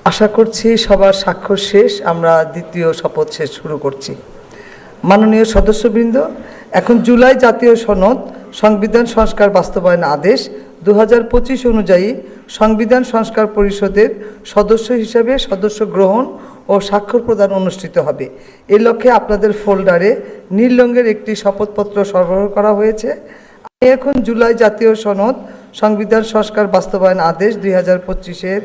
আশা করছি সবার স্বাক্ষর শেষ, আমরা দ্বিতীয় শপথ শেষ শুরু করছি। মাননীয় সদস্যবৃন্দ, এখন জুলাই জাতীয় সনদ সংবিধান সংস্কার বাস্তবায়ন আদেশ 2025 অনুযায়ী সংবিধান সংস্কার পরিষদের সদস্য হিসেবে সদস্য গ্রহণ ও স্বাক্ষর প্রদান অনুষ্ঠিত হবে। এই লক্ষ্যে আপনাদের ফোল্ডারে নীল রঙের একটি শপথপত্র সরবরাহ করা হয়েছে। আমি এখন জুলাই জাতীয় সনদ সংবিধান সংস্কার বাস্তবায়ন আদেশ 2025-এর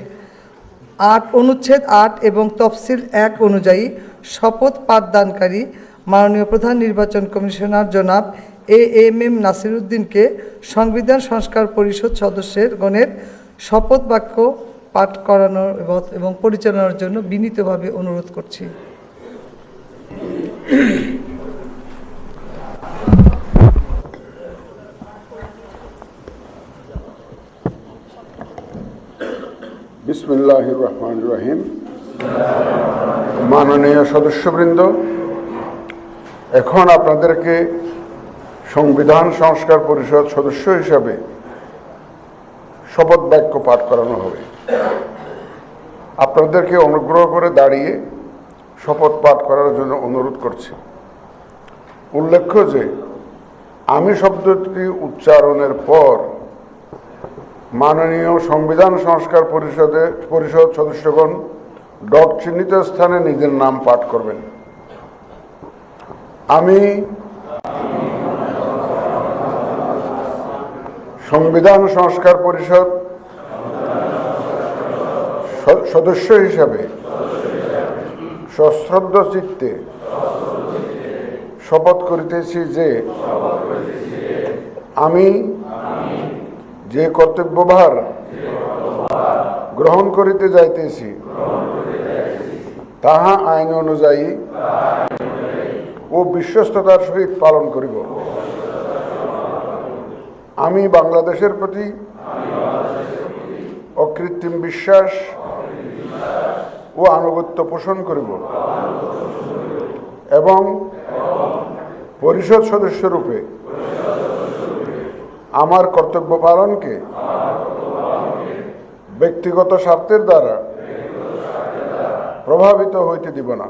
8 অনুচ্ছেদ 8 এবং তফসিল 1 অনুযায়ী শপথ পাঠদানকারী মাননীয় প্রধান নির্বাচন কমিশনার জনাব এএমএম নাসির উদ্দিনকে সংবিধান সংস্কার পরিষদ সদস্যের গণের শপথ বাক্য পাঠ করানোর এবং পরিচালনার জন্য বিনীতভাবে অনুরোধ করছি। বিসমিল্লাহির রহমানির রহিম। মাননীয় সদস্যবৃন্দ, এখন আপনাদেরকে সংবিধান সংস্কার পরিষদ সদস্য হিসাবে শপথ বাক্য পাঠ করানো হবে। আপনাদেরকে অনুগ্রহ করে দাঁড়িয়ে শপথ পাঠ করার জন্য অনুরোধ করছি। উল্লেখ্য যে আমি শব্দটি উচ্চারণের পর মাননীয় সংবিধান সংস্কার পরিষদ সদস্যগণ ডট চিহ্নিত স্থানে নিজের নাম পাঠ করবেন। আমি সংবিধান সংস্কার পরিষদ সদস্য হিসাবে সশ্রদ্ধ চিত্তে শপথ করিতেছি যে আমি যে কর্তব্যভার গ্রহণ করিতে যাইতেছি তাহা আইন অনুযায়ী ও বিশ্বস্ততার সহিত পালন করিব। আমি বাংলাদেশের প্রতি অকৃত্রিম বিশ্বাস ও আনুগত্য পোষণ করিব এবং পরিষদ সদস্যরূপে আমার কর্তব্য পালনকে ব্যক্তিগত স্বার্থের দ্বারা প্রভাবিত হইতে দিব না।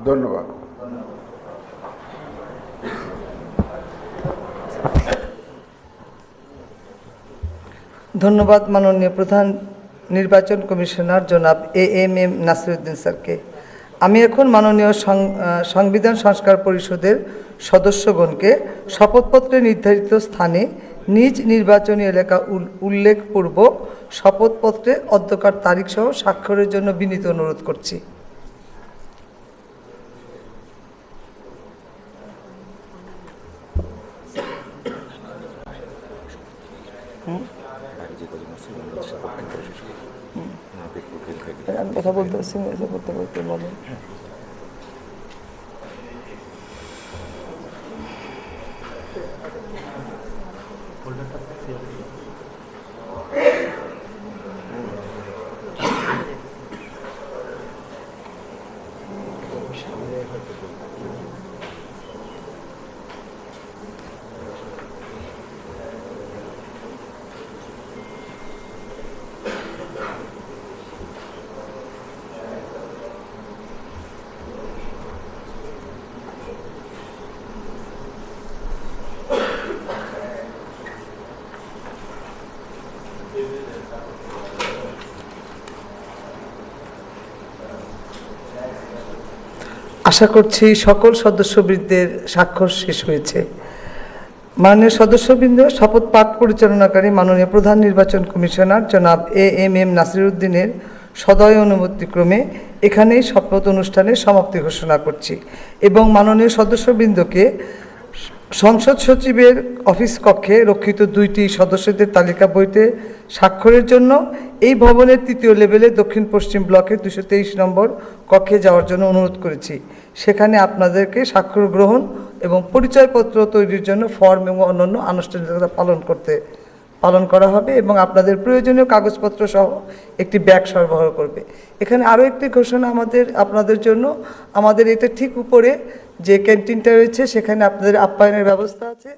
ধন্যবাদ। ধন্যবাদ মাননীয় প্রধান নির্বাচন কমিশনার জনাব এএমএম নাসির উদ্দিন স্যারকে। আমি এখন মাননীয় সংবিধান সংস্কার পরিষদের সদস্যগণকে শপথপত্রে নির্ধারিত স্থানে নিজ নির্বাচনী এলাকা উল্লেখপূর্বক শপথপত্রে অধ্যকার তারিখ সহ স্বাক্ষরের জন্য বিনীত অনুরোধ করছি। আমি কথা বলতে পারছি করতে করতে বলেন। আশা করছি সকল সদস্যবৃন্দের স্বাক্ষর শেষ হয়েছে। মাননীয় সদস্যবৃন্দ, শপথ পাঠ পরিচালনাকারী মাননীয় প্রধান নির্বাচন কমিশনার জনাব এএমএম নাসির উদ্দিনের সদয় অনুমতিক্রমে এখানেই শপথ অনুষ্ঠানের সমাপ্তি ঘোষণা করছি এবং মাননীয় সদস্যবৃন্দকে সংসদ সচিবের অফিস কক্ষে রক্ষিত 2টি সদস্যদের তালিকা বইতে স্বাক্ষরের জন্য এই ভবনের 3য় লেভেলে দক্ষিণ পশ্চিম ব্লকের 223 নম্বর কক্ষে যাওয়ার জন্য অনুরোধ করেছি। সেখানে আপনাদেরকে স্বাক্ষর গ্রহণ এবং পরিচয়পত্র তৈরির জন্য ফর্ম এবং অন্যান্য আনুষ্ঠানিকতা পালন করা হবে এবং আপনাদের প্রয়োজনীয় কাগজপত্র সহ একটি ব্যাগ সরবরাহ করবে। এখানে আরও একটি ঘোষণা আপনাদের জন্য, আমাদের এটা ঠিক উপরে যে ক্যান্টিনটা রয়েছে সেখানে আপনাদের আপ্যায়নের ব্যবস্থা আছে।